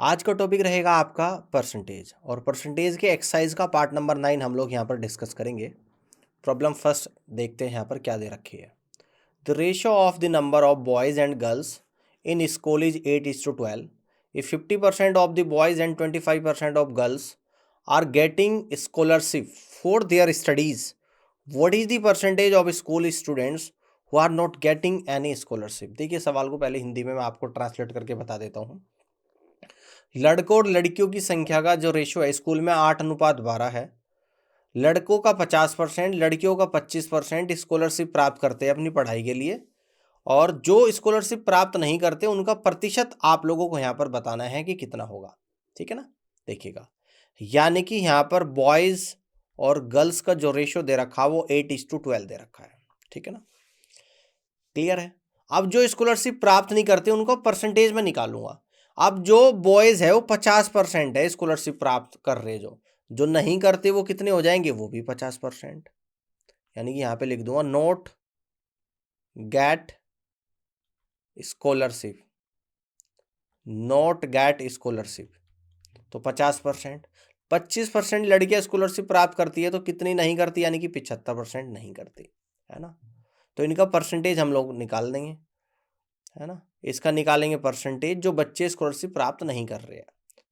आज का टॉपिक रहेगा आपका परसेंटेज और परसेंटेज के एक्सरसाइज का पार्ट नंबर 9 हम लोग यहाँ पर डिस्कस करेंगे। प्रॉब्लम फर्स्ट देखते हैं यहाँ पर क्या दे रखी है। The ratio of the number of boys and girls in school is 8:12। If 50% of the boys and 25% of girls are getting scholarship for their studies, what is the percentage of school students who are not getting any scholarship. देखिए सवाल को पहले हिंदी में मैं आपको translate करके बता देता हूँ। लड़कों और लड़कियों की संख्या का जो रेशियो है स्कूल में 8:12 है। लड़कों का 50%, लड़कियों का 25% स्कॉलरशिप प्राप्त करते हैं अपनी पढ़ाई के लिए, और जो स्कॉलरशिप प्राप्त नहीं करते उनका प्रतिशत आप लोगों को यहाँ पर बताना है कि कितना होगा। ठीक है ना, देखिएगा, यानी कि यहाँ पर बॉयज़ और गर्ल्स का जो रेशियो दे रखा है वो 8:12 दे रखा है। ठीक है ना, क्लियर है। अब जो स्कॉलरशिप प्राप्त नहीं करते उनको परसेंटेज में निकालूंगा। अब जो बॉयज़ है वो 50% है स्कॉलरशिप प्राप्त कर रहे, जो नहीं करते वो कितने हो जाएंगे, वो भी 50%। यानी कि यहाँ पे लिख दूंगा note gate scholarship, note gate scholarship, तो 50%। 25% लड़कियां स्कॉलरशिप प्राप्त करती है, तो कितनी नहीं करती, यानी कि 75% नहीं करती है ना। तो इनका परसेंटेज हम लोग निकाल देंगे, है ना। इसका निकालेंगे परसेंटेज जो बच्चे स्कॉलरशिप प्राप्त नहीं कर रहे हैं।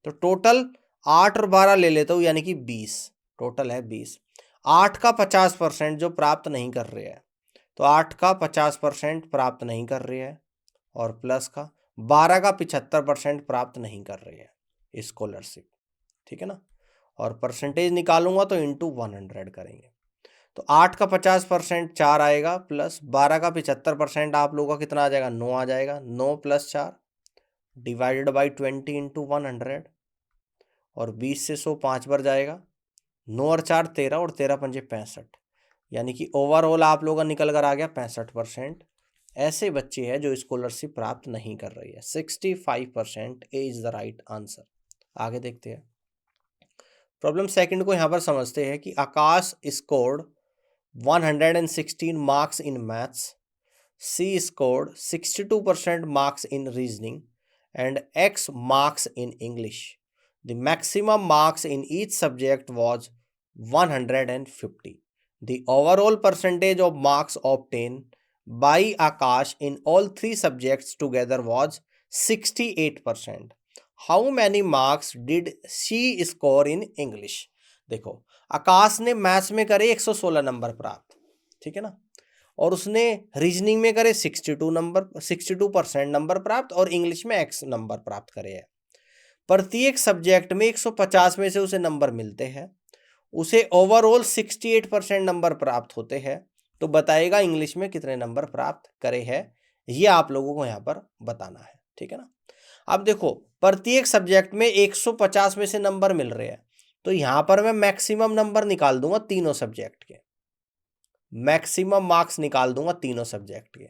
तो टोटल 8 और 12 ले लेता हूँ, यानी कि 20, टोटल है 20। 8 का 50% जो प्राप्त नहीं कर रहे हैं, तो 8 का 50% प्राप्त नहीं कर रहे हैं, और प्लस का 12 का 75% प्राप्त नहीं कर रहे हैं स्कॉलरशिप। ठीक है ना, और परसेंटेज निकालूंगा तो इंटू 100 करेंगे। तो 8 का 50% 4 आएगा, प्लस 12 का 75% आप लोगों का कितना आ जाएगा, 9 आ जाएगा। 9 + 4 डिवाइडेड बाई 20 इंटू 100, और 20 से 100 5 बार जाएगा। 9 और 4 13, और 13 पंजे 65, यानी कि ओवरऑल आप लोगों का निकल कर आ गया 65%। ऐसे बच्चे हैं जो स्कॉलरशिप प्राप्त नहीं कर रही है। 65% ए इज द राइट आंसर। आगे देखते हैं, प्रॉब्लम सेकंड को यहाँ पर समझते हैं कि आकाश scored 116 marks in maths, C scored 62% marks in reasoning, and X marks in English. The maximum marks in each subject was 150. The overall percentage of marks obtained by Akash in all three subjects together was 68%. How many marks did she score in English? देखो, आकाश ने maths में करे 116 number प्राप्त, ठीक है ना, और उसने रीजनिंग में करे 62% नंबर प्राप्त, और इंग्लिश में एक्स नंबर प्राप्त करे हैं। प्रत्येक सब्जेक्ट में 150 में से उसे नंबर मिलते हैं, उसे ओवरऑल 68% नंबर प्राप्त होते हैं। तो बताएगा इंग्लिश में कितने नंबर प्राप्त करे हैं, ये आप लोगों को यहाँ पर बताना है। ठीक है ना, अब देखो प्रत्येक सब्जेक्ट में 150 में से नंबर मिल रहे हैं, तो यहाँ पर मैं मैक्सिमम नंबर निकाल दूंगा तीनों सब्जेक्ट के, मैक्सिमम मार्क्स निकाल दूंगा तीनों सब्जेक्ट के।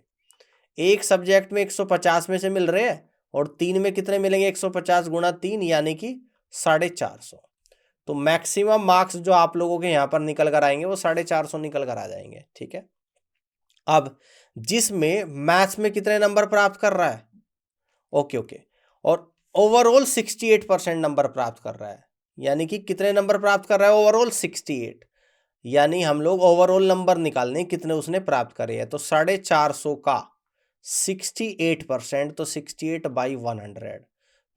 एक सब्जेक्ट में 150 में से मिल रहे हैं, और तीन में कितने मिलेंगे, 150 गुणा 3 यानी कि 450। तो मैक्सिमम मार्क्स जो आप लोगों के यहाँ पर निकल कर आएंगे वो 450 निकल कर आ जाएंगे। ठीक है, अब जिसमें मैथ्स में कितने नंबर प्राप्त कर रहा है, ओके, और ओवरऑल 68% नंबर प्राप्त कर रहा है, यानी कि कितने नंबर प्राप्त कर रहा है, ओवरऑल 68। यानी हम लोग ओवरऑल नंबर निकालने कितने उसने प्राप्त करे हैं, तो 450 का 68%, तो 68/100।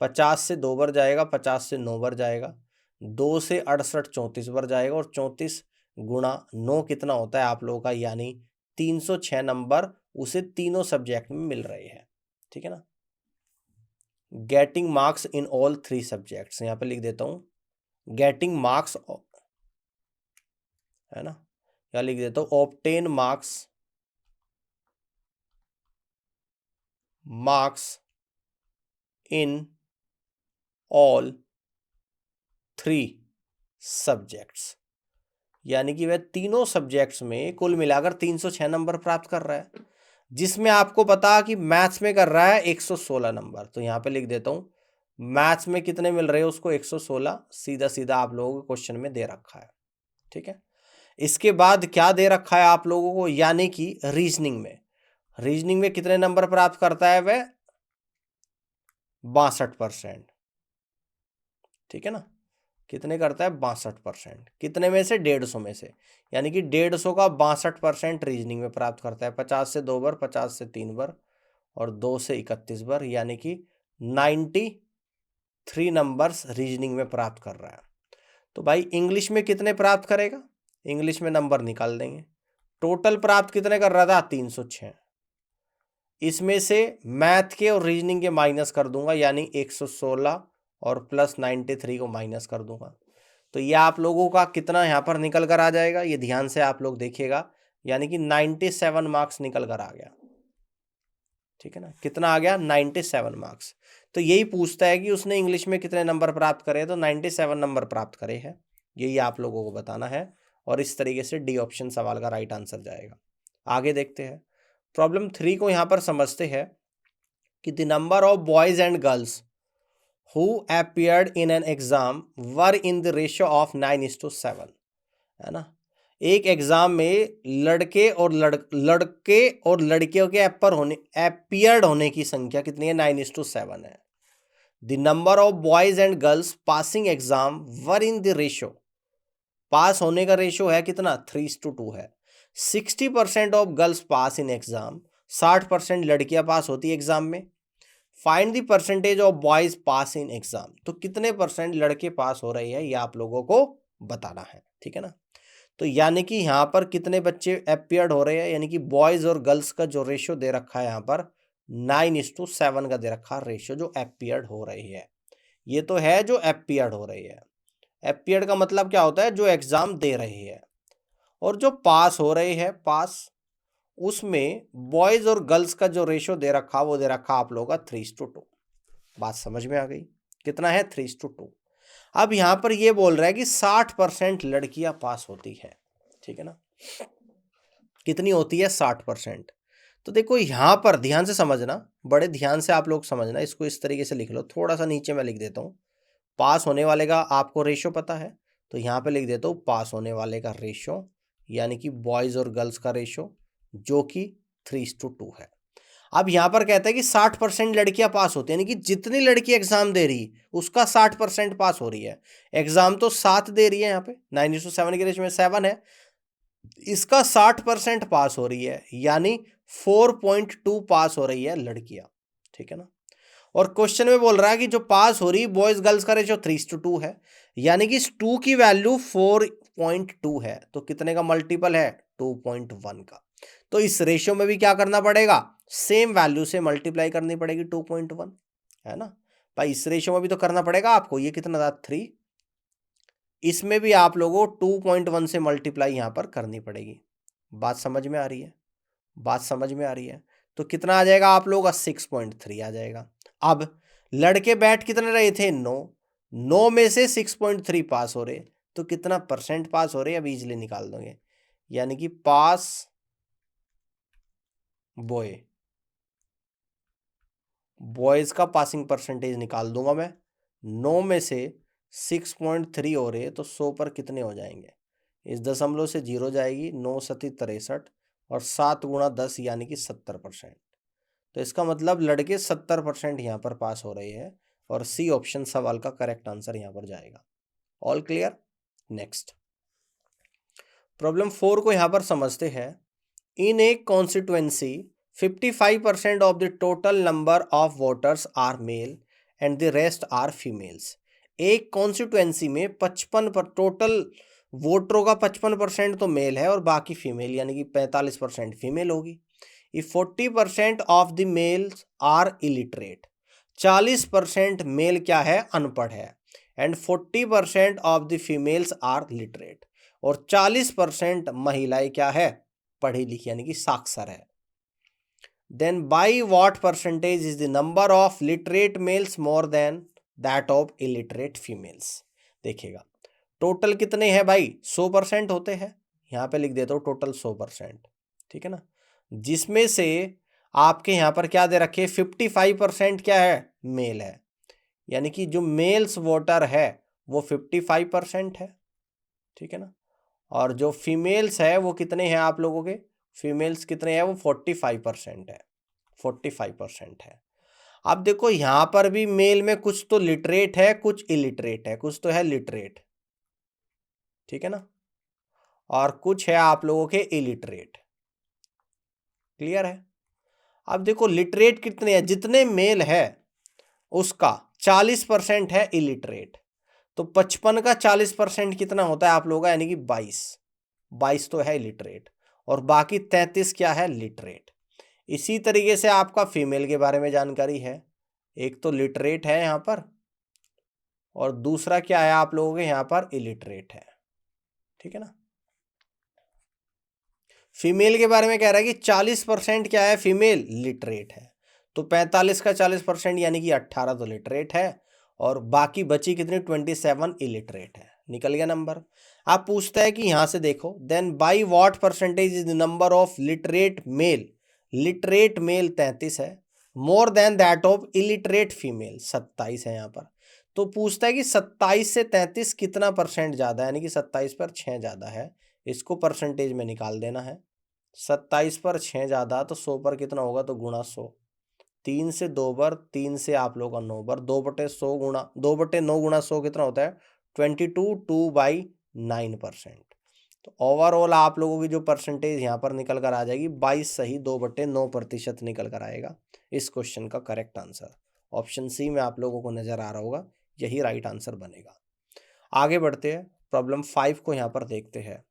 50 से 2 बार जाएगा, 50 से 9 बार जाएगा, 2 से 68 34 बार जाएगा, और 34 गुणा 9 कितना होता है आप लोगों का, यानी 306 नंबर उसे तीनों सब्जेक्ट में मिल रहे हैं। ठीक है ना, getting marks in all 3 subjects, यहाँ पे लिख देता हूँ गेटिंग मार्क्स, है ना, या लिख देता हूँ obtain marks in all 3 subjects, यानी कि वह तीनों सब्जेक्ट्स में कुल मिलाकर 306 नंबर प्राप्त कर रहा है, जिसमें आपको पता कि मैथ्स में कर रहा है 116 नंबर। तो यहाँ पे लिख देता हूँ मैथ्स में कितने मिल रहे हैं उसको, 116, सीधा सीधा आप लोगों को क्वेश्चन में दे रखा है। ठीक है, इसके बाद क्या दे रखा है आप लोगों को, यानी कि रीजनिंग में कितने नंबर प्राप्त करता है वह, 62%। ठीक है ना, कितने करता है 62%, कितने में से 150 में से, यानी कि 150 का 62% रीजनिंग में प्राप्त करता है। 50 से 2 बार, 50 से 3 बार और 2 से 31 बार, यानी कि 93 नंबर्स रीजनिंग में प्राप्त कर रहा है। तो भाई इंग्लिश में कितने प्राप्त करेगा, इंग्लिश में नंबर निकाल देंगे। टोटल प्राप्त कितने कर रहा था 306, इसमें से मैथ के और रीजनिंग के माइनस कर दूंगा, यानी 116 और प्लस 93 को माइनस कर दूंगा। तो ये आप लोगों का कितना यहाँ पर निकल कर आ जाएगा, ये ध्यान से आप लोग देखिएगा, यानी कि 97 मार्क्स निकल कर आ गया। ठीक है ना, कितना आ गया 97 मार्क्स। तो यही पूछता है कि उसने इंग्लिश में कितने नंबर प्राप्त करे, तो 97 नंबर प्राप्त करे हैं, यही आप लोगों को बताना है। और इस तरीके से डी ऑप्शन सवाल का राइट आंसर जाएगा। आगे देखते हैं, प्रॉब्लम 3 को यहाँ पर समझते हैं कि the number of boys and girls who appeared in an exam were in the ratio of 9:7, है ना। एक एग्जाम में लड़के और लड़कियों के appeared होने की संख्या कितनी है, 9:7 है। The number of boys and girls passing exam were in the ratio, pass होने का रेशियो है कितना 3:2 है। 60% of girls pass in exam, 60% लड़कियां पास होती है एग्जाम में। Find the percentage of boys pass in exam, तो कितने परसेंट लड़के पास हो रहे हैं ये आप लोगों को बताना है। ठीक है ना, तो यानी कि यहाँ पर कितने बच्चे अपीयर्ड हो रहे हैं, यानी कि बॉयज और गर्ल्स का जो रेशियो दे रखा है यहाँ पर 9:7 का दे रखा है रेशियो, जो अपीयर्ड हो रही है। ये तो है जो अपीयर्ड हो रही है, अपीयर्ड का मतलब क्या होता है, जो एग्जाम दे रही है। और जो पास हो रहे हैं, पास, उसमें बॉयज और गर्ल्स का जो रेशियो दे रखा वो दे रखा आप लोगों का 3:2। बात समझ में आ गई, कितना है 3:2। अब यहां पर ये बोल रहा है कि 60% लड़कियां पास होती है। ठीक है ना, कितनी होती है 60%। तो देखो यहां पर ध्यान से समझना, बड़े ध्यान से आप लोग समझना, इसको इस तरीके से लिख लो, थोड़ा सा नीचे मैं लिख देता हूं। पास होने वाले का आपको रेशियो पता है, तो यहाँ पे लिख देता हूँ पास होने वाले का रेशियो, यानी कि बॉयज और गर्ल्स का रेशियो, जो कि 3:2 है। अब यहाँ पर कहता है कि 60% लड़कियां पास होती है, यानी कि जितनी लड़की एग्जाम दे रही उसका 60% पास हो रही है। एग्जाम तो 7 दे रही है, यहाँ पे 9:7 के रेशियो में 7 है, इसका 60% पास हो रही है, यानी 4.2 पास हो रही है लड़कियां। ठीक है ना, और क्वेश्चन में बोल रहा है कि जो पास हो रही बॉयज गर्ल्स का रेशियो 3:2 है, यानी कि इस 2 की वैल्यू 4.2 है, तो कितने का मल्टीपल है 2.1 का। तो इस रेशियो में भी क्या करना पड़ेगा, सेम वैल्यू से मल्टीप्लाई करनी पड़ेगी 2.1, है ना भाई। इस रेशियो में भी तो करना पड़ेगा आपको, ये कितना था 3, इसमें भी आप लोगों 2.1 से मल्टीप्लाई यहां पर करनी पड़ेगी। बात समझ में आ रही है, बात समझ में आ रही है। तो कितना आ जाएगा आप लोगों का 6.3 आ जाएगा। अब लड़के बैठ कितने रहे थे 9 में से 6.3 पास हो रहे, तो कितना परसेंट पास हो रहे अब इजीली निकाल दोगे, यानी कि पास बॉयज का पासिंग परसेंटेज निकाल दूंगा मैं। 9 में से 6.3 हो रहे, तो 100 पर कितने हो जाएंगे, इस दशमलव से 0 जाएगी, 9 सती 63 और 7 गुणा 10 यानी कि 70%। तो इसका मतलब लड़के 70% यहाँ पर पास हो रहे हैं, और सी ऑप्शन सवाल का करेक्ट आंसर यहाँ पर जाएगा। All clear. नेक्स्ट प्रॉब्लम 4 को यहाँ पर समझते हैं। In a constituency 55% of the total number of voters are male and the rest are females. एक कॉन्स्टिट्यूएंसी में 55 पर टोटल वोटरों का 55% तो मेल है और बाकी फीमेल, यानी कि 45% फीमेल होगी। If 40% of the males are illiterate, 40% male क्या है अनपढ़ है, and 40% of the females are literate, और 40% महिलाएं क्या है पढ़ी लिखी यानी कि साक्षर है। Then by what percentage is the number of literate males more than that of illiterate females. देखिएगा टोटल कितने हैं भाई 100% होते हैं, यहाँ पे लिख देता हूँ टोटल 100%। ठीक है ना, जिसमें से आपके यहाँ पर क्या दे रखे 55% क्या है मेल है, यानी कि जो मेल्स वोटर है वो 55% है। ठीक है ना, और जो फीमेल्स है वो कितने हैं आप लोगों के, फीमेल्स कितने हैं वो 45% है, 45% है। अब देखो यहां पर भी मेल में कुछ तो लिटरेट है, कुछ इलिटरेट है, कुछ तो है लिटरेट, ठीक है ना, और कुछ है आप लोगों के इलिटरेट। क्लियर है? अब देखो लिटरेट कितने हैं, जितने मेल है उसका 40% है इलिटरेट, तो 55 का 40% कितना होता है आप लोगों का, यानी कि 22 तो है इलिटरेट, और बाकी 33 क्या है, लिटरेट। इसी तरीके से आपका फीमेल के बारे में जानकारी है, एक तो लिटरेट है यहां पर, और दूसरा क्या है आप लोगों के यहां पर, इलिटरेट है, ठीक है ना। फीमेल के बारे में कह रहा है कि 40% क्या है, फीमेल लिटरेट है, तो 45 का 40% यानी कि 18 तो लिटरेट है, और बाकी बची कितनी, 27 इलिटरेट है। निकल गया नंबर। आप पूछता है कि यहां से देखो, then by what percentage is the number of literate male, literate male 33 है, more than that of illiterate female 27 है यहाँ पर। तो पूछता है कि 27 से 33 कितना परसेंट ज्यादा है, यानी कि 27 पर 6 ज्यादा है, इसको परसेंटेज में निकाल देना है। 27 पर 6 ज्यादा, तो 100 पर कितना होगा, तो गुणा 100, 3 से 2 बार, 3 से आप लोगों का 9 बार, 2/100 गुणा 2/9 गुणा 100 कितना होता है, 22, 2/9%। तो ओवरऑल आप लोगों की जो परसेंटेज यहाँ पर निकल कर आ जाएगी 22 सही 2/9% निकल कर आएगा। इस क्वेश्चन का करेक्ट आंसर ऑप्शन सी में आप लोगों को नजर आ रहा होगा, यही राइट आंसर बनेगा। आगे बढ़ते हैं, प्रॉब्लम 5 को यहाँ पर देखते हैं।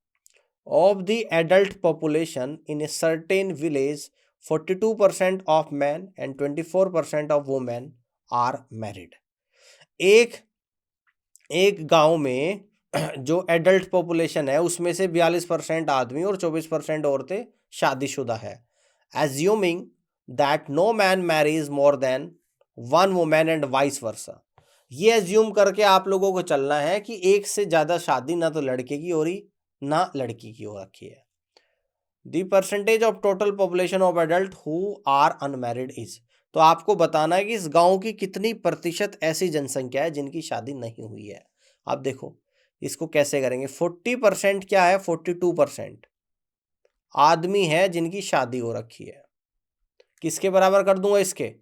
Of the adult population in a certain village, 42% of men and 24% of women are married. एक गांव में जो एडल्ट पॉपुलेशन है उसमें से 42% आदमी और 24% औरतें शादीशुदा है। Assuming that no man marries more than one women and vice versa. ये एज्यूम करके आप लोगों को चलना है कि एक से ज्यादा शादी ना तो लड़के की हो रही ना लड़की की हो रखी है। The percentage of total population of adult who are unmarried is. तो आपको बताना है कि इस गांव की कितनी प्रतिशत ऐसी जनसंख्या है जिनकी शादी नहीं हुई है। अब देखो इसको कैसे करेंगे, 40% क्या है, 42% आदमी है जिनकी शादी हो रखी है, किसके बराबर कर दूंगा, इसके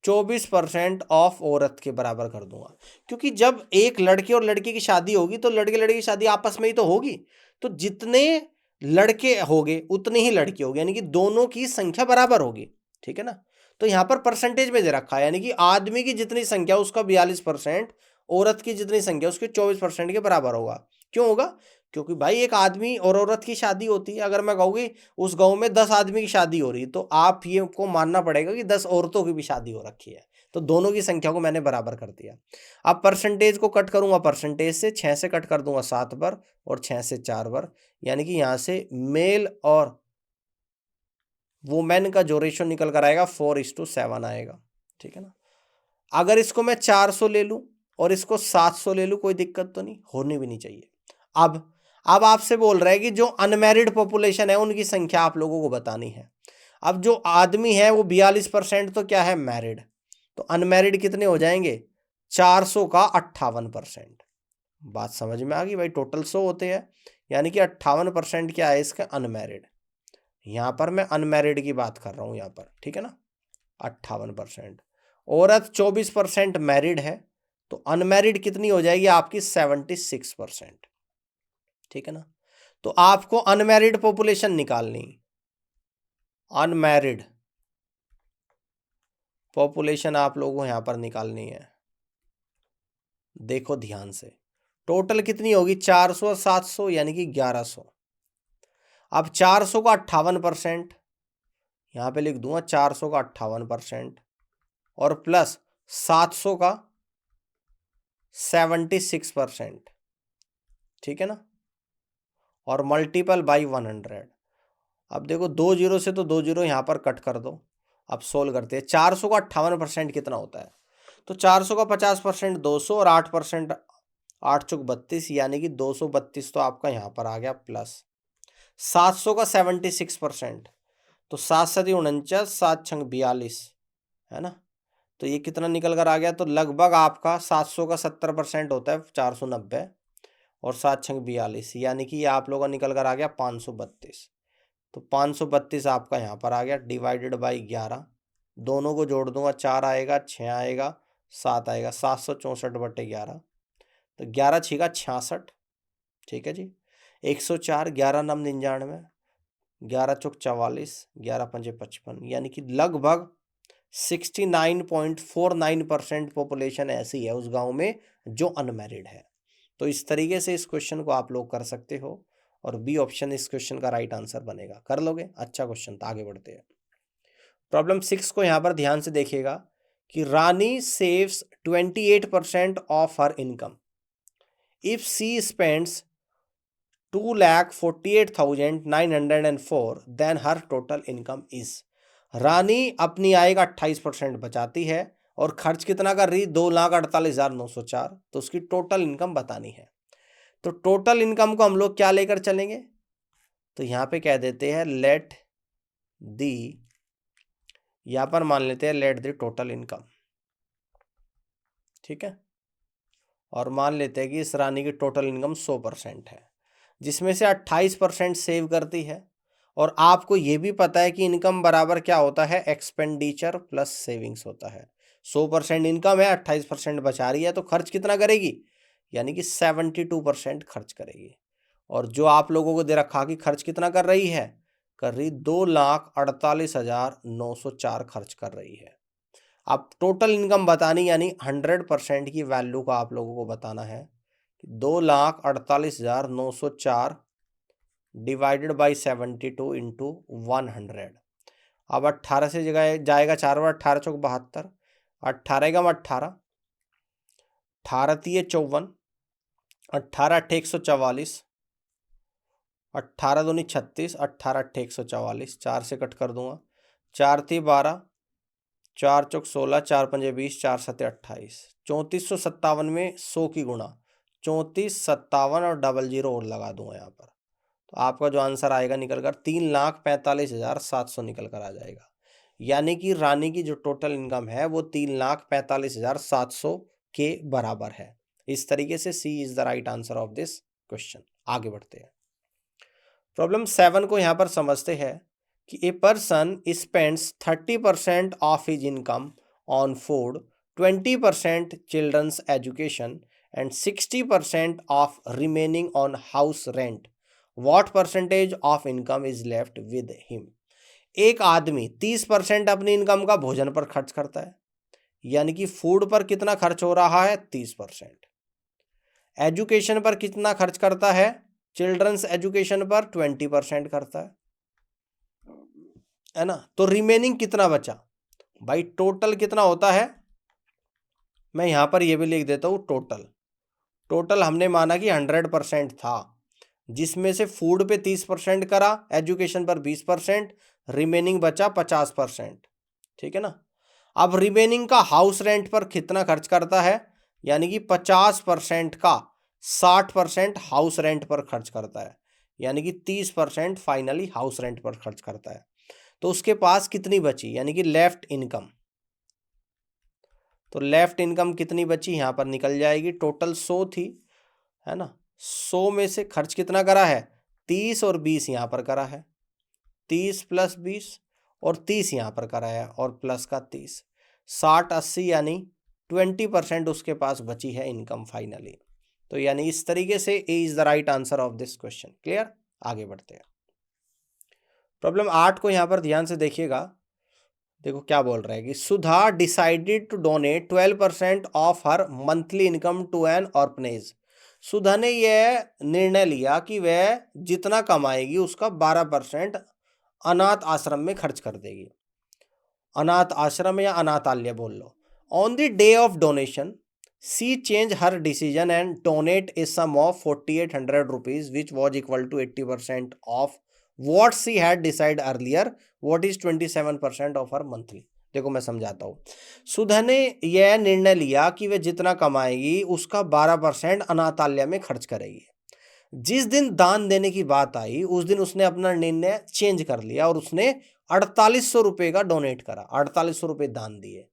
24% ऑफ औरत के बराबर कर दूंगा, क्योंकि जब एक लड़के और लड़की की शादी होगी तो लड़के लड़की की शादी आपस में ही तो होगी, तो जितने लड़के होंगे उतनी ही लड़की होगी, यानी कि दोनों की संख्या बराबर होगी, ठीक है ना। तो यहाँ पर परसेंटेज में दे रखा है, यानी कि आदमी की जितनी संख्या उसका 42%, औरत की जितनी संख्या उसके 24% के बराबर होगा। क्यों होगा, क्योंकि भाई एक आदमी और औरत की शादी होती है, अगर मैं कहूँगी उस गांव में 10 आदमी की शादी हो रही, तो आप ये को मानना पड़ेगा कि 10 औरतों की भी शादी हो रखी है, तो दोनों की संख्या को मैंने बराबर कर दिया। अब परसेंटेज को कट करूंगा परसेंटेज से, 6 से कट कर दूंगा 7 बार और 6 से 4 बार, यानी कि यहां से मेल और वुमेन का जो रेशो निकल कर आएगा 4:7 आएगा, ठीक है ना। अगर इसको मैं 400 ले लूं और इसको 700 ले लूं, कोई दिक्कत तो नहीं, होनी भी नहीं चाहिए। अब आपसे बोल रहा है कि जो अनमैरिड पॉपुलेशन है उनकी संख्या आप लोगों को बतानी है। अब जो आदमी है वो 42% तो क्या है, मैरिड, तो अनमैरिड कितने हो जाएंगे, 400 का 58%। बात समझ में आ गई भाई, टोटल 100 होते हैं, यानी कि 58% क्या है इसका, अनमैरिड। यहां पर मैं अनमैरिड की बात कर रहा हूं यहां पर, ठीक है ना, 58%। औरत 24% मैरिड है, तो अनमैरिड कितनी हो जाएगी आपकी, 76%, ठीक है ना। तो आपको अनमैरिड पॉपुलेशन निकालनी, अनमैरिड पॉपुलेशन आप लोगों को यहां पर निकालनी है। देखो ध्यान से, टोटल कितनी होगी, 400 और 700 यानी कि 1100। अब 400 का 58%, यहां पे लिख दूंगा 400 का 58%, और प्लस 700 का 76%, ठीक है ना, और मल्टीपल बाई 100। अब देखो 2 जीरो से तो 2 जीरो यहां पर कट कर दो। अब सोल्व करते हैं, 400 का 58% कितना होता है, तो 400 का 50% 200 और 8%, 8 चौक 32, यानी कि 232 तो आपका यहां पर आ गया, प्लस 700 का 76%, तो 7×7 = 7 छंग 42, है ना। तो ये कितना निकल कर आ गया, तो लगभग आपका 700 का 70% होता है 490, और 7 छंग 42, यानी कि ये आप लोगों का निकल कर आ गया 532। तो 532 आपका यहाँ पर आ गया, डिवाइडेड बाई 11, दोनों को जोड़ दूंगा, 4 आएगा, 6 आएगा, 7 आएगा, 764/11, तो 11 छिका 66, ठीक है जी। 104, 11 नम 99, 11 चौक 44, 11 पंजे 55, यानी कि लगभग 69.49% पॉपुलेशन ऐसी है उस गांव में जो अनमैरिड है। तो इस तरीके से इस क्वेश्चन को आप लोग कर सकते हो और बी ऑप्शन इस क्वेश्चन का राइट आंसर बनेगा। कर लोगे? अच्छा क्वेश्चन था। आगे बढ़ते हैं। प्रॉब्लम 6 को यहां पर ध्यान से देखिएगा कि Rani saves 28% of her income if she spends 2,48,904 then her total income is. Rani अपनी आय का 28% बचाती है और खर्च कितना कर रही? 2,48,904। तो उसकी टोटल इनकम बतानी है। तो टोटल इनकम को हम लोग क्या लेकर चलेंगे? तो यहां पे कह देते हैं लेट दी, यहां पर मान लेते हैं लेट दी टोटल इनकम, ठीक है। और मान लेते हैं कि इस रानी की टोटल इनकम 100% है, जिसमें से 28% सेव करती है। और आपको ये भी पता है कि इनकम बराबर क्या होता है? एक्सपेंडिचर प्लस सेविंग्स होता है। 100% इनकम है, 28% बचा रही है, तो खर्च कितना करेगी? यानी कि 72% खर्च करेगी। और जो आप लोगों को दे रखा कि खर्च कितना कर रही है? कर रही 2,48,904 खर्च कर रही है। अब टोटल इनकम बतानी, यानी 100% की वैल्यू का आप लोगों को बताना है। 2,48,904 डिवाइडेड बाई 72 इंटू 100। अब 18 से जगह जाएगा 4 बार, 18 चौक 72, 18 का 18, 18 तीय 54, 18 अट्ठे 144, 18 दूनी 36, 18 अट्ठे 144, 4 से कट कर दूंगा, 4 ती 12, 4 चौक 16, 4 पंजे 20, 4 सत्ते 28, 3457 में 100 की गुणा 34, 57 और 00 और लगा दूंगा यहाँ पर। तो आपका जो आंसर आएगा निकल कर 3,45,700 निकल कर आ जाएगा। यानी कि रानी की जो टोटल इनकम है वो 3,45,700 के बराबर है। इस तरीके से C is the right answer of this question. आगे बढ़ते हैं। प्रॉब्लम 7 को यहाँ पर समझते हैं कि a person spends 30% of his income on food, 20% children's education and 60% of remaining on house rent. What percentage of income is left with him. एक आदमी 30% अपनी इनकम का भोजन पर खर्च करता है, यानी कि फूड पर कितना खर्च हो रहा है? 30%। एजुकेशन पर कितना खर्च करता है? चिल्ड्रंस एजुकेशन पर 20% करता है ना। तो रिमेनिंग कितना बचा? भाई टोटल कितना होता है? मैं यहां पर ये भी लिख देता हूं टोटल हमने माना कि 100% था, जिसमें से फूड पे 30% करा, एजुकेशन पर 20%, रिमेनिंग बचा 50%, ठीक है ना। अब रिमेनिंग का हाउस रेंट पर कितना खर्च करता है? यानी कि 50% का 60% हाउस रेंट पर खर्च करता है, यानी कि 30% फाइनली हाउस रेंट पर खर्च करता है। तो उसके पास कितनी बची? यानी कि लेफ्ट इनकम। तो लेफ्ट इनकम कितनी बची यहां पर निकल जाएगी। टोटल 100 थी, है ना। 100 में से खर्च कितना करा है? 30 और 20 यहां पर करा है, 30 प्लस 20 और 30 यहां पर करा है और प्लस का 30, 60 80 यानी 20% उसके पास बची है इनकम फाइनली। तो यानी इस तरीके से A is the right answer of this question. Clear? आगे बढ़ते हैं। प्रॉब्लम 8 को यहां पर ध्यान से देखिएगा। देखो क्या बोल रहा है कि Sudha decided to donate 12% of her monthly income to an orphanage. Sudha ने यह निर्णय लिया कि वह जितना कमाएगी उसका 12% अनाथ आश्रम में खर्च कर देगी। अनाथ आश्रम या अनाथालय बोल लो। On the day of donation she change her decision and donate a sum of 4800 rupees which was equal to 80% of what she had decided earlier, what is 27% of her monthly। देखो मैं समझाता हूँ। सुधा ने यह निर्णय लिया कि वह जितना कमाएगी उसका 12% अनाथालय में खर्च करेगी। जिस दिन दान देने की बात आई उस दिन उसने अपना निर्णय चेंज कर लिया और उसने 4800 रुपये का डोनेट करा, 4800 रुपये दान दिए,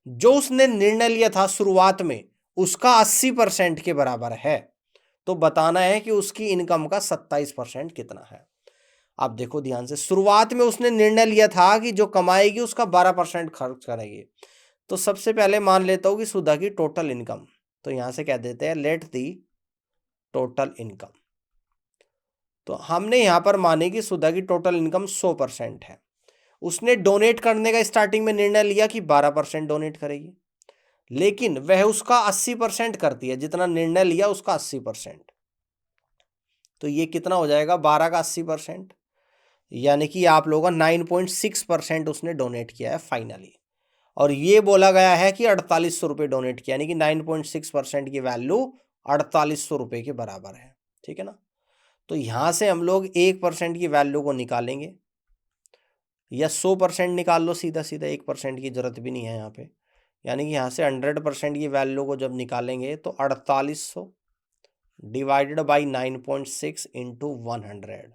जो उसने निर्णय लिया था शुरुआत में उसका 80% के बराबर है। तो बताना है कि उसकी इनकम का 27% कितना है। आप देखो ध्यान से, शुरुआत में उसने निर्णय लिया था कि जो कमाएगी उसका 12% खर्च करेगी। तो सबसे पहले मान लेता हूँ कि सुधा की टोटल इनकम, तो यहां से कह देते हैं लेट दी टोटल इनकम। तो हमने यहां पर माने कि सुधा की टोटल इनकम 100% है। उसने डोनेट करने का स्टार्टिंग में निर्णय लिया कि 12% डोनेट करेगी, लेकिन वह उसका 80% करती है, जितना निर्णय लिया उसका 80%। तो ये कितना हो जाएगा, 12 का 80%, यानी कि आप लोगों का 9.6% उसने डोनेट किया है फाइनली। और ये बोला गया है कि 4800 रुपये डोनेट किया, यानी कि 9.6% की वैल्यू 4800 रुपये के बराबर है। ठीक है ना। तो यहां से हम लोग 1% की वैल्यू को निकालेंगे, या 100% निकाल लो सीधा सीधा, 1% की जरूरत भी नहीं है यहाँ पे। यानी कि यहाँ से 100% की वैल्यू को जब निकालेंगे तो 4800 डिवाइडेड बाई 9.6 इंटू 100,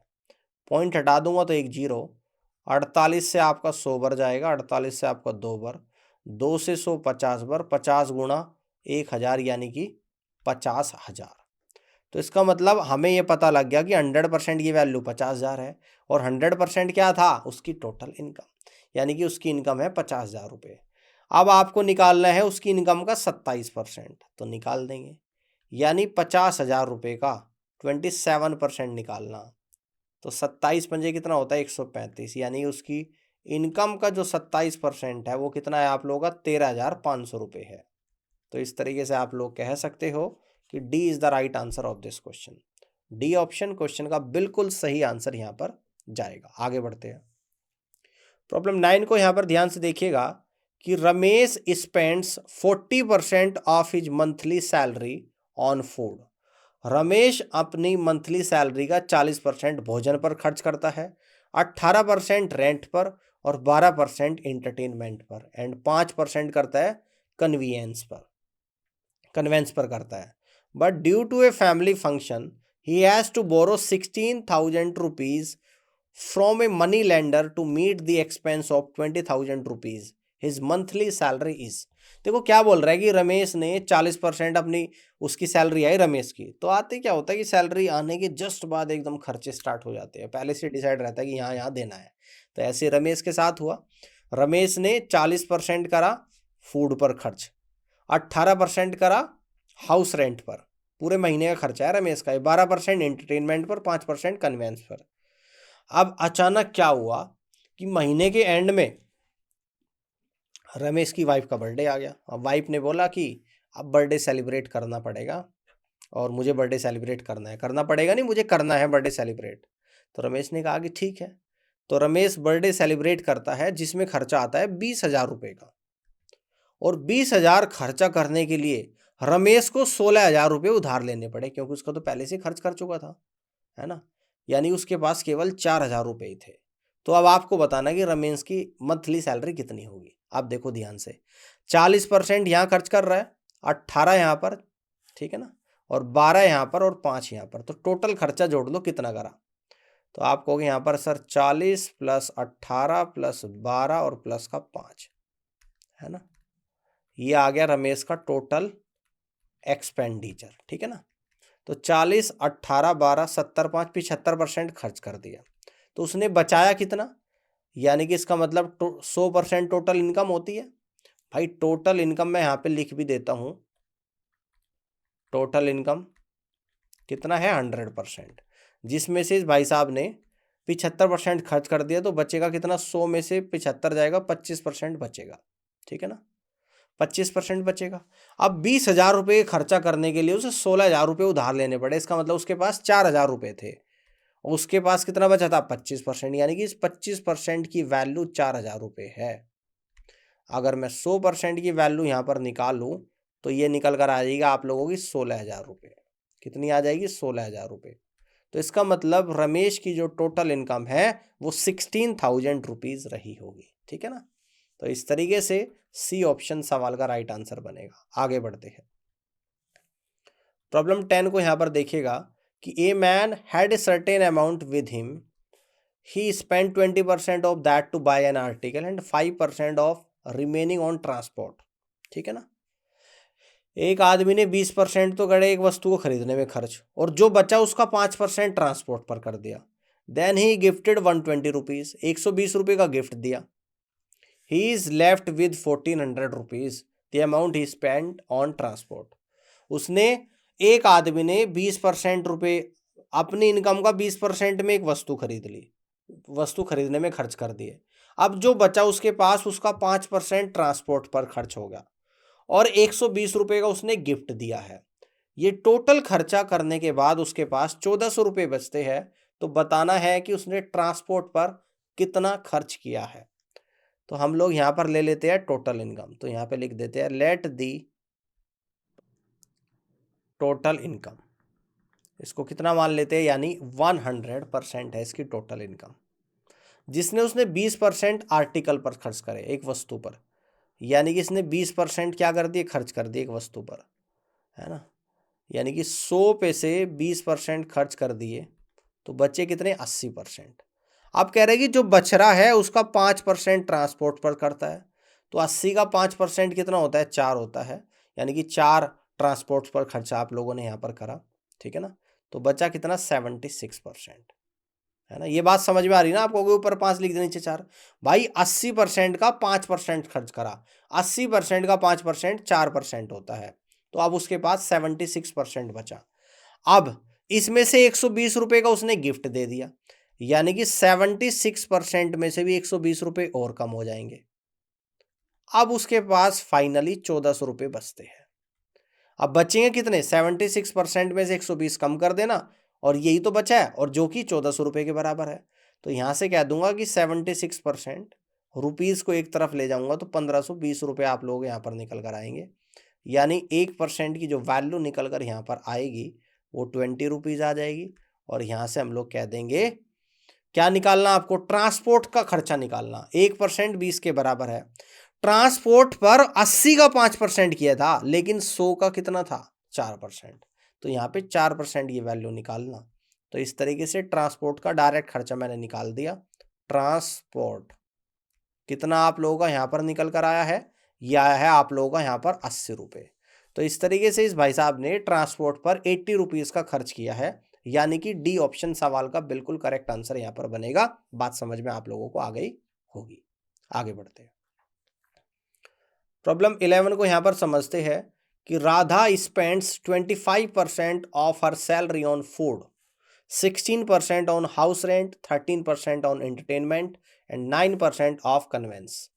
पॉइंट हटा दूंगा तो एक जीरो, 48 से आपका 100 बर जाएगा, 48 से आपका 2 बर, 2 से 100 50 बर, 50 गुणा 1000 यानी कि 50,000। तो इसका मतलब हमें ये पता लग गया कि 100% की वैल्यू 50,000 है, और 100% क्या था, उसकी टोटल इनकम, यानी कि उसकी इनकम है 50,000 रुपये। अब आपको निकालना है उसकी इनकम का 27%, तो निकाल देंगे, यानी 50,000 रुपये का 27% निकालना। तो 27 पंजे कितना होता है, 135, यानी उसकी इनकम का जो 27% है वो कितना है आप लोगों का, 13,500 रुपये है। तो इस तरीके से आप लोग कह सकते हो कि D is the right answer of this question. D option question का बिल्कुल सही आंसर यहां पर जाएगा। आगे बढ़ते हैं। प्रॉब्लम 9 को यहां पर ध्यान से देखिएगा कि Ramesh spends 40% of his monthly salary on food. Ramesh अपनी मंथली सैलरी का 40% भोजन पर खर्च करता है, 18% रेंट पर, और 12% एंटरटेनमेंट पर, एंड 5% करता है कन्वेंस पर करता है। But due to a family function he has to borrow 16,000 rupees from a money lender to meet the expense of 20,000 rupees. His monthly salary is. देखो क्या बोल रहा है कि रमेश ने 40% अपनी, उसकी सैलरी आई रमेश की, तो आते क्या होता है कि सैलरी आने के जस्ट बाद एकदम खर्चे स्टार्ट हो जाते हैं, पहले से डिसाइड रहता है कि यहाँ यहाँ देना है। तो ऐसे रमेश के साथ हुआ, रमेश ने 40% करा फूड पर खर्च, 18% करा हाउस रेंट पर, पूरे महीने का खर्चा है रमेश का, 12% एंटरटेनमेंट पर, 5% कन्वेंस पर। अब अचानक क्या हुआ कि महीने के एंड में रमेश की वाइफ का बर्थडे आ गया। अब वाइफ ने बोला कि अब बर्थडे सेलिब्रेट करना पड़ेगा, और मुझे बर्थडे सेलिब्रेट करना है, करना पड़ेगा नहीं, मुझे करना है बर्थडे सेलिब्रेट। तो रमेश ने कहा कि ठीक है। तो रमेश बर्थडे सेलिब्रेट करता है, जिसमें खर्चा आता है 20,000 रुपये का, और 20,000 खर्चा करने के लिए रमेश को 16,000 रुपये उधार लेने पड़े, क्योंकि उसका तो पहले से खर्च कर चुका था, है ना। यानी उसके पास केवल 4,000 रुपये ही थे। तो अब आपको बताना कि रमेश की मंथली सैलरी कितनी होगी। आप देखो ध्यान से, 40% यहाँ खर्च कर रहा है, 18 यहाँ पर, ठीक है ना, और 12 यहाँ पर, और 5 यहाँ पर, तो टोटल खर्चा जोड़ लो कितना करा। तो आप कहोगे यहाँ पर सर 40 प्लस 18 प्लस 12 और प्लस का 5, है ना। ये आ गया रमेश का टोटल एक्सपेंडिचर, ठीक है ना। तो 40 18 12 70 5 75% खर्च कर दिया। तो उसने बचाया कितना, यानी कि इसका मतलब 100% टोटल इनकम होती है। भाई टोटल इनकम मैं यहाँ पे लिख भी देता हूँ, टोटल इनकम कितना है 100%, जिसमें से इस भाई साहब ने 75% खर्च कर दिया, तो बचेगा कितना, 100 में से 75 जाएगा, 25% बचेगा, ठीक है ना, 25% बचेगा। अब 20,000 रुपये खर्चा करने के लिए उसे 16,000 रुपये उधार लेने पड़े, इसका मतलब उसके पास 4,000 रुपये थे, और उसके पास कितना बचा था, 25%, यानी कि इस 25% की वैल्यू 4,000 रुपये है। अगर मैं 100% की वैल्यू यहाँ पर निकालूं तो ये निकल कर आ जाएगी आप लोगों की 16,000 रुपये। कितनी आ जाएगी, 16,000 रुपये। तो इसका मतलब रमेश की जो टोटल इनकम है वो 16,000 रुपीज रही होगी, ठीक है ना। तो इस तरीके से सी ऑप्शन सवाल का राइट आंसर बनेगा। आगे बढ़ते हैं। प्रॉब्लम 10 को यहां पर देखिएगा कि a man had a certain amount with him, he spend 20% of that to buy an article and 5% of remaining on transport, ठीक है ना। एक आदमी ने 20% तो करे एक वस्तु को खरीदने में खर्च, और जो बचा उसका 5% ट्रांसपोर्ट पर कर दिया। देन ही गिफ्टेड 120 रुपीज, 120 रुपये का गिफ्ट दिया। He is left with 1400 rupees the amount he spend on transport. उसने, एक आदमी ने 20% रुपये अपनी इनकम का 20% में एक वस्तु खरीद ली, वस्तु खरीदने में खर्च कर दिए। अब जो बचा उसके पास, उसका 5% ट्रांसपोर्ट पर खर्च हो गया और 120 रुपये का उसने गिफ्ट दिया है। ये टोटल खर्चा करने के बाद उसके पास 1400 रुपये बचते हैं। तो बताना है कि उसने ट्रांसपोर्ट पर कितना खर्च किया है। तो हम लोग यहां पर ले लेते हैं टोटल इनकम। तो यहां पे लिख देते हैं लेट दी टोटल इनकम। इसको कितना मान लेते हैं, यानी 100% है इसकी टोटल इनकम, जिसने उसने 20% आर्टिकल पर खर्च करे, एक वस्तु पर, यानी कि इसने 20% क्या कर दिए, खर्च कर दिए एक वस्तु पर, है ना। यानी कि 100 पे से 20% खर्च कर दिए तो बचे कितने, 80%। अब कह रहे हैं कि जो बच रहा है उसका 5% ट्रांसपोर्ट पर करता है। तो 80 का 5% कितना होता है, 4 होता है। यानी कि 4 ट्रांसपोर्ट पर खर्चा आप लोगों ने यहाँ पर करा, ठीक है ना। तो बचा कितना, 76%, है ना। ये बात समझ में आ रही ना आपको, ऊपर 5 लिख दे, नीचे 4। भाई 80% का 5% खर्च करा, 80% का 5% 4% होता है। तो अब उसके पास 76% बचा। अब इसमें से 120 रुपये का उसने गिफ्ट दे दिया, यानी कि 76% में से भी 120 रुपये और कम हो जाएंगे। अब उसके पास फाइनली 1400 रुपये बचते हैं। अब बचेंगे कितने, 76% में से 120 कम कर देना और यही तो बचा है, और जो कि 1400 रुपये के बराबर है। तो यहां से कह दूंगा कि 76% रुपीज को एक तरफ ले जाऊंगा तो 1520 रुपये आप लोग यहाँ पर निकल कर आएंगे। यानी 1% की जो वैल्यू निकल कर यहाँ पर आएगी वो 20 रुपीज आ जाएगी। और यहाँ से हम लोग कह देंगे क्या निकालना आपको, ट्रांसपोर्ट का खर्चा निकालना। 1% 20 के बराबर है। ट्रांसपोर्ट पर 80 का 5% किया था, लेकिन 100 का कितना था, 4%। तो यहाँ पे 4% ये वैल्यू निकालना। तो इस तरीके से ट्रांसपोर्ट का डायरेक्ट खर्चा मैंने निकाल दिया। ट्रांसपोर्ट कितना आप लोगों का यहाँ पर निकल कर आया है, यह आया है आप लोगों का यहाँ पर 80 रुपये। तो इस तरीके से इस भाई साहब ने ट्रांसपोर्ट पर 80 रुपीज का खर्च किया है। यानी कि डी ऑप्शन सवाल का बिल्कुल करेक्ट आंसर यहाँ पर बनेगा। बात समझ में आप लोगों को आ गई होगी। आगे बढ़ते हैं, प्रॉब्लम 11 को यहाँ पर समझते हैं कि Radha spends 25% of her salary on food, 16% on house rent, 13% on entertainment and 9% of conveyance.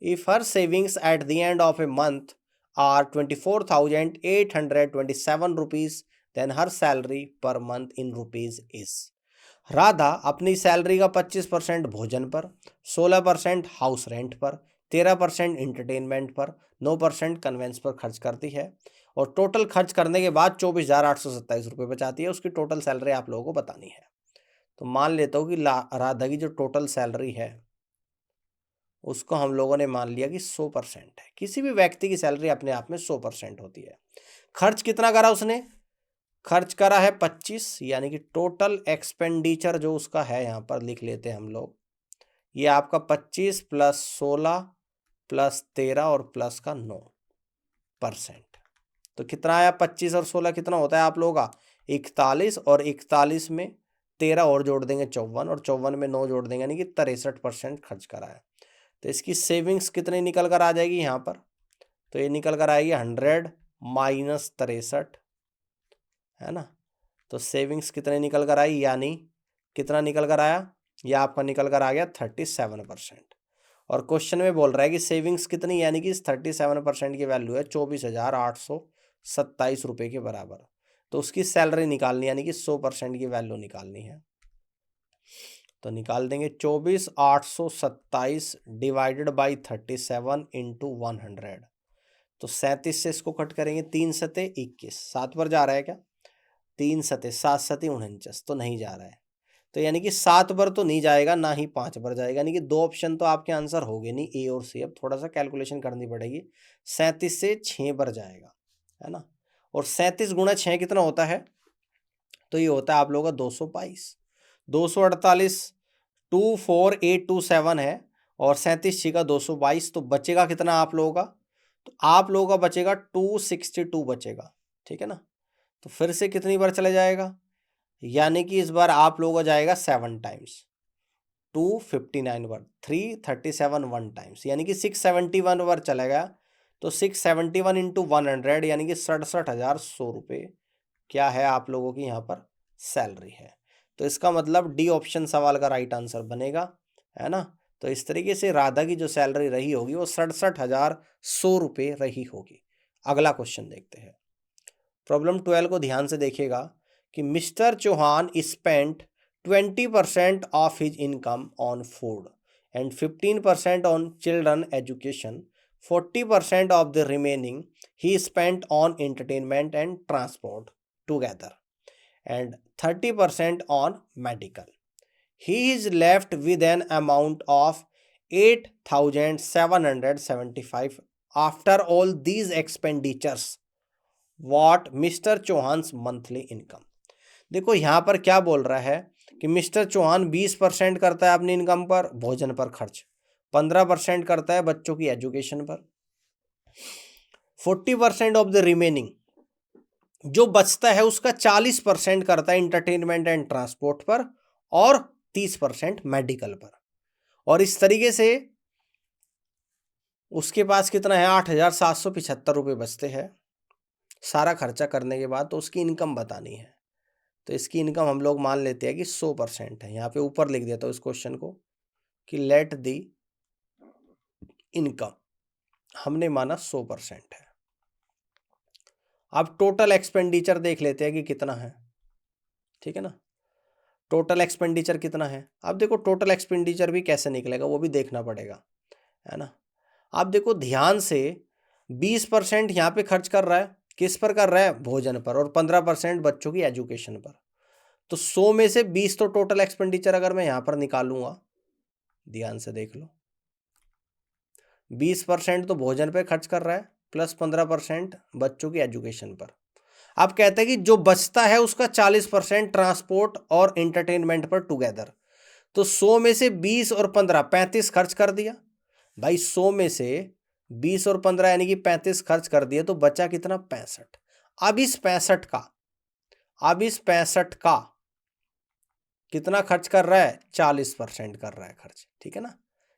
If her savings at the end of a month are 24,827 rupees, then her salary per month in rupees is। Radha अपनी salary का 25% भोजन पर, 16% house rent पर, 13% entertainment पर, 9% convince पर खर्च करती है और टोटल खर्च करने के बाद 24,827 रुपये बचाती है। उसकी टोटल सैलरी आप लोगों को बतानी है। तो मान लेता हूँ कि राधा की जो टोटल सैलरी है उसको हम लोगों ने मान लिया कि 100% है। किसी भी व्यक्ति की सैलरी अपने आप में 100% होती है। खर्च कितना करा उसने, खर्च करा है 25, यानी कि टोटल एक्सपेंडिचर जो उसका है यहाँ पर लिख लेते हैं हम लोग। ये आपका 25 प्लस 16 प्लस 13 और प्लस का 9%। तो कितना आया, 25 और 16 कितना होता है आप लोगों का, 41, और 41 में 13 और जोड़ देंगे 54, और 54 में 9 जोड़ देंगे, यानी कि 63% खर्च करा है। तो इसकी सेविंग्स कितनी निकल कर आ जाएगी यहाँ पर, तो ये निकल कर आएगी 100 माइनस 63, है ना। तो सेविंग्स कितने निकल कर आई, यानी कितना निकल कर आया, यह आपका निकल कर आ गया 37%। और क्वेश्चन में बोल रहा है कि सेविंग्स कितनी, यानी कि इस 37% की वैल्यू है 24,827 रुपये के बराबर। तो उसकी सैलरी निकालनी, यानी कि 100% की वैल्यू निकालनी है। तो निकाल देंगे 24,827 डिवाइडेड बाई 37 इंटू 100। तो 37 से इसको कट करेंगे, 3 सते 21, 7 पर जा रहा है क्या, 3 सते 7 सते 49, तो नहीं जा रहा है। तो यानी कि 7 पर तो नहीं जाएगा, ना ही 5 पर जाएगा, यानी कि 2 ऑप्शन तो आपके आंसर हो गए नहीं, ए और सी। अब थोड़ा सा कैलकुलेशन करनी पड़ेगी। 37 से 6 पर जाएगा, है ना। और 37 गुणा 6 कितना होता है, तो ये होता है आप लोगों का 222। 248 24827 है और 37 6 का 222, तो बचेगा कितना आप लोगों का, तो आप लोगों का बचेगा 262 बचेगा, ठीक है ना। तो फिर से कितनी बार चले जाएगा, यानी कि इस बार आप लोगों का जाएगा 7 टाइम्स, 259 वर्ड, 337 1 टाइम्स, यानी कि 671 वर्ड चलेगा। तो 671 इंटू 100 यानी कि 67,100 रुपये क्या है आप लोगों की यहाँ पर सैलरी है। तो इसका मतलब डी ऑप्शन सवाल का राइट आंसर बनेगा, है ना। तो इस तरीके से राधा की जो सैलरी रही होगी वो 67,100 रुपये रही होगी। अगला क्वेश्चन देखते हैं। प्रॉब्लम 12 को ध्यान से देखिएगा कि mister Chauhan spent 20% of his income on food and 15% on children education, 40% of the remaining he spent on entertainment and transport together and 30% on medical. He is left with an amount of 8,775 after all these expenditures. What Mr. चौहान's monthly income? देखो यहाँ पर क्या बोल रहा है कि mister Chauhan 20% करता है अपनी इनकम पर भोजन पर खर्च, 15% करता है बच्चों की एजुकेशन पर, 40% ऑफ द रिमेनिंग जो बचता है उसका 40% करता है इंटरटेनमेंट एंड ट्रांसपोर्ट पर और 30% मेडिकल पर। और इस तरीके से उसके पास कितना है 8,775 रुपये बचते हैं सारा खर्चा करने के बाद। तो उसकी इनकम बतानी है। तो इसकी इनकम हम लोग मान लेते हैं कि 100% है। यहाँ पे ऊपर लिख देता हूँ इस क्वेश्चन को कि लेट दी इनकम हमने माना 100% है। अब टोटल एक्सपेंडिचर देख लेते हैं कि कितना है, ठीक है ना। टोटल एक्सपेंडिचर कितना है। अब देखो टोटल एक्सपेंडिचर भी कैसे निकलेगा वो भी देखना पड़ेगा, है ना। आप देखो ध्यान से 20% यहाँ पे खर्च कर रहा है, किस पर कर रहा है, भोजन पर, और 15% बच्चों की एजुकेशन पर। तो 100 में से 20 तो टोटल एक्सपेंडिचर अगर मैं यहाँ पर निकालूंगा, ध्यान से देख लो, 20% तो भोजन पे खर्च कर रहा है प्लस 15% बच्चों की एजुकेशन पर। आप कहते हैं कि जो बचता है उसका 40% ट्रांसपोर्ट और एंटरटेनमेंट पर टुगेदर। तो 100 में से 20 और 15 35 खर्च कर दिया भाई। 100 में से 20 और 15 यानी कि 35 खर्च कर दिया तो बचा कितना 65। अब इस 65 का कितना खर्च कर रहा है 40% कर रहा है खर्च, ठीक है ना।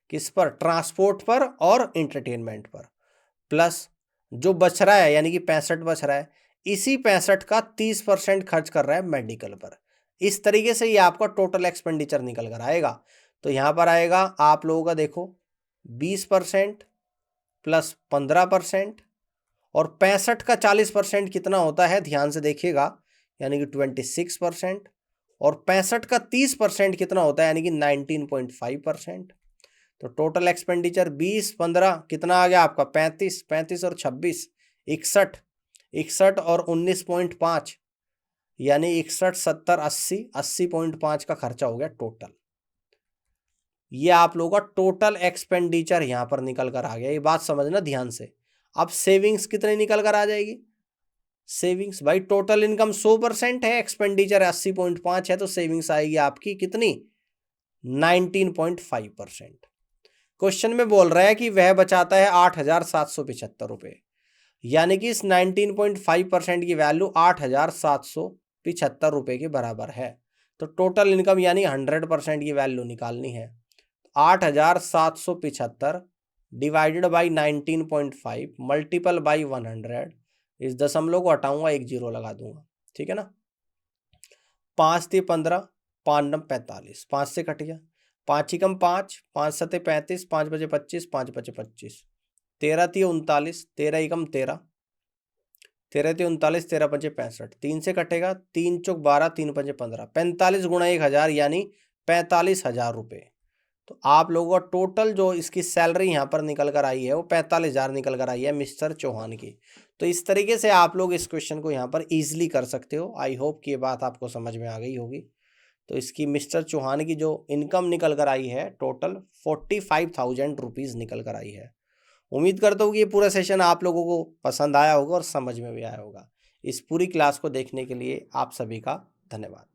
किस पर, ट्रांसपोर्ट पर और एंटरटेनमेंट पर। प्लस जो बच रहा है यानी कि 65 बच रहा है, इसी 65 का 30% खर्च कर रहा है मेडिकल पर। इस तरीके से ये आपका टोटल एक्सपेंडिचर निकल कर आएगा। तो यहाँ पर आएगा आप लोगों का देखो 20% प्लस 15% और 65 का 40% कितना होता है ध्यान से देखिएगा, यानी कि 26%, और 65 का 30% कितना होता है यानी कि 19.5%। तो टोटल एक्सपेंडिचर 20 15 कितना आ गया आपका 35, 35 और 26 61, 61 और 19.5 यानी 61 70 80, 80.5 का खर्चा हो गया टोटल। ये आप लोगों का टोटल एक्सपेंडिचर यहां पर निकल कर आ गया। ये बात समझना ध्यान से। अब सेविंग्स कितनी निकल कर आ जाएगी, सेविंग्स भाई टोटल इनकम 100% है, एक्सपेंडिचर 80.5 है, तो सेविंग्स आएगी आपकी कितनी 19.5%। क्वेश्चन में बोल रहा है कि वह बचाता है 8,775 रुपये, यानी कि इस 19.5% की वैल्यू 8,775 रुपये के बराबर है। तो टोटल इनकम यानी 100% की वैल्यू निकालनी है। 8,775 डिवाइडेड बाई 19.5 मल्टीपल बाई 100, इस दशमलव को हटाऊंगा, एक जीरो लगा दूंगा, ठीक है ना। 5 × 15 5 × 9 45, 5 से कट गया, 5 × 5 5 × 7 35, 5 × 25 5 × 25, 13 × 39 13 × 13 13 × 39 13 × 65, 3 से कटेगा, 3 × 12 3 × 15, 45 × 1000 यानी 45,000 रुपये। तो आप लोगों का टोटल जो इसकी सैलरी यहाँ पर निकल कर आई है वो 45,000 निकल कर आई है मिस्टर चौहान की। तो इस तरीके से आप लोग इस क्वेश्चन को यहाँ पर इजीली कर सकते हो। आई होप कि ये बात आपको समझ में आ गई होगी। तो इसकी मिस्टर चौहान की जो इनकम निकल कर आई है टोटल 45,000 रुपीज़ निकल कर आई है। उम्मीद करता हूँ कि ये पूरा सेशन आप लोगों को पसंद आया होगा और समझ में भी आया होगा। इस पूरी क्लास को देखने के लिए आप सभी का धन्यवाद।